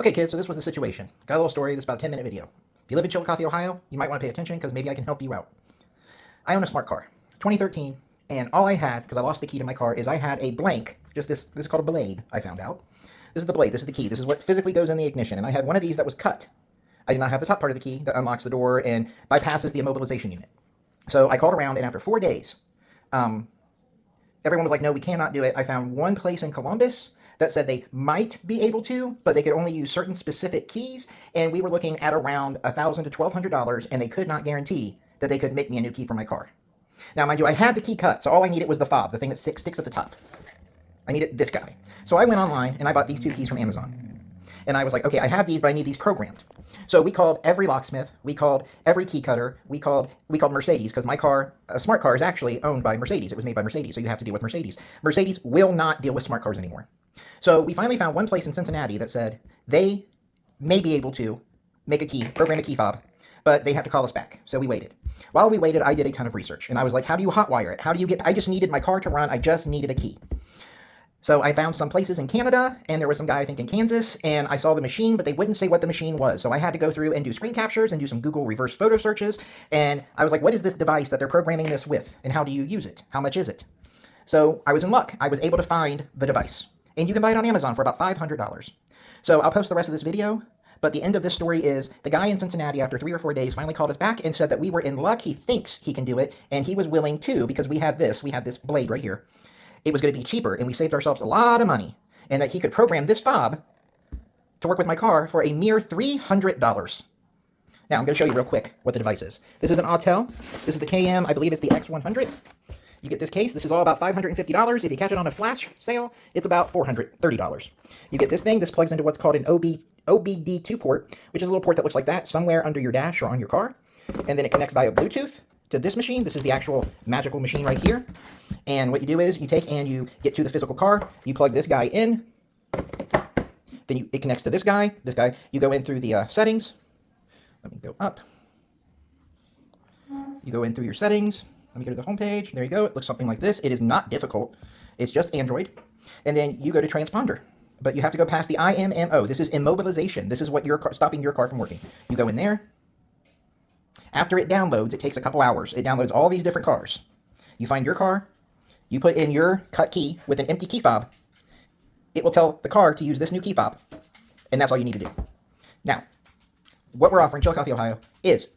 Okay, kids, so this was the situation. Got a little story. This is about a 10-minute video. If you live in Chillicothe, Ohio, you might want to pay attention because maybe I can help you out. I own a smart car, 2013, and all I had, because I lost the key to my car, is I had a blank, just this is called a blade, I found out. This is the blade, this is the key, this is what physically goes in the ignition, and I had one of these that was cut. I did not have the top part of the key that unlocks the door and bypasses the immobilization unit. So I called around, and after 4 days, everyone was like, no, we cannot do it. I found one place in Columbus that said they might be able to, but they could only use certain specific keys, and we were looking at around $1,000 to $1,200, and they could not guarantee that they could make me a new key for my car. Now, mind you, I had the key cut, so all I needed was the fob, the thing that sticks at the top. I needed this guy. So I went online, and I bought these 2 keys from Amazon. And I was like, okay, I have these, but I need these programmed. So we called every locksmith, we called every key cutter, we called Mercedes, because my car, a smart car, is actually owned by Mercedes. It was made by Mercedes, so you have to deal with Mercedes. Mercedes will not deal with smart cars anymore. So we finally found one place in Cincinnati that said they may be able to make a key, program a key fob, but they have to call us back. So we waited. While we waited, I did a ton of research, and I was like, how do you hotwire it? How do you get, I just needed my car to run, I just needed a key. So I found some places in Canada, and there was some guy, I think, in Kansas, and I saw the machine, but they wouldn't say what the machine was. So I had to go through and do screen captures and do some Google reverse photo searches, and I was like, what is this device that they're programming this with, and how do you use it? How much is it? So I was in luck. I was able to find the device, and you can buy it on Amazon for about $500. So I'll post the rest of this video, but the end of this story is the guy in Cincinnati, after 3 or 4 days, finally called us back and said that we were in luck. He thinks he can do it, and he was willing to, because we had this blade right here. It was going to be cheaper, and we saved ourselves a lot of money, and that he could program this fob to work with my car for a mere $300. Now, I'm going to show you real quick what the device is. This is an Autel. This is the KM, I believe it's the X100. You get this case. This is all about $550. If you catch it on a flash sale, it's about $430. You get this thing. This plugs into what's called an OBD2 port, which is a little port that looks like that, somewhere under your dash or on your car. And then it connects via Bluetooth to this machine. This is the actual magical machine right here. And what you do is you take and you get to the physical car. You plug this guy in. Then it connects to this guy. You go in through the settings. Let me go up. You go in through your settings. Let me go to the home page. There you go. It looks something like this. It is not difficult. It's just Android. And then you go to transponder. But you have to go past the IMMO. This is immobilization. This is what stopping your car from working. You go in there. After it downloads, it takes a couple hours. It downloads all these different cars. You find your car. You put in your cut key with an empty key fob. It will tell the car to use this new key fob. And that's all you need to do. Now, what we're offering, Chillicothe, Ohio, is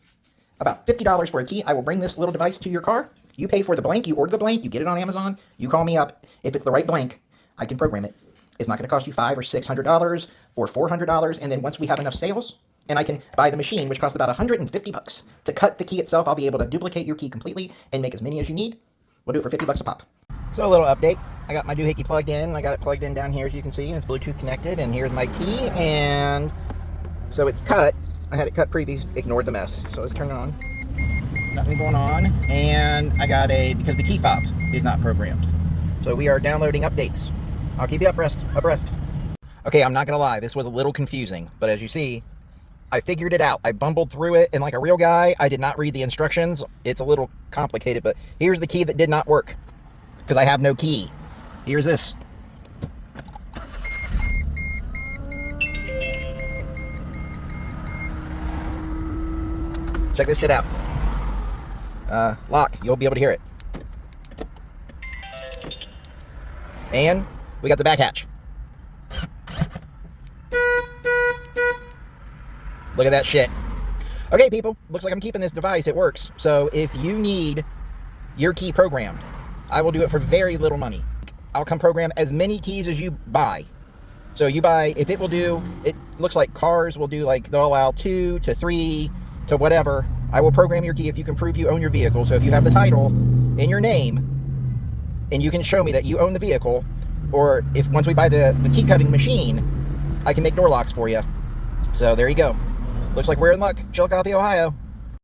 about $50 for a key. I will bring this little device to your car. You pay for the blank. You order the blank. You get it on Amazon. You call me up. If it's the right blank, I can program it. It's not going to cost you $500 or $600 or $400. And then once we have enough sales, and I can buy the machine, which costs about $150 to cut the key itself, I'll be able to duplicate your key completely and make as many as you need. We'll do it for $50 a pop. So a little update. I got my doohickey plugged in. I got it plugged in down here, as you can see, and it's Bluetooth connected. And here's my key. And so it's cut. I had it cut previous, ignored the mess. So let's turn it on. Nothing going on. And I got because the key fob is not programmed. So we are downloading updates. I'll keep you abreast. Okay, I'm not going to lie. This was a little confusing. But as you see, I figured it out. I bumbled through it, and like a real guy, I did not read the instructions. It's a little complicated, but here's the key that did not work, because I have no key. Here's this. Check this shit out. Lock. You'll be able to hear it. And we got the back hatch. Look at that shit. Okay, people. Looks like I'm keeping this device. It works. So if you need your key programmed, I will do it for very little money. I'll come program as many keys as you buy. So you buy, if it will do, it looks like cars will do, like, they'll allow 2 to 3 to whatever. I will program your key if you can prove you own your vehicle. So if you have the title in your name and you can show me that you own the vehicle, or if once we buy the key cutting machine, I can make door locks for you. So there you go. Looks like we're in luck. Chillicothe, Ohio.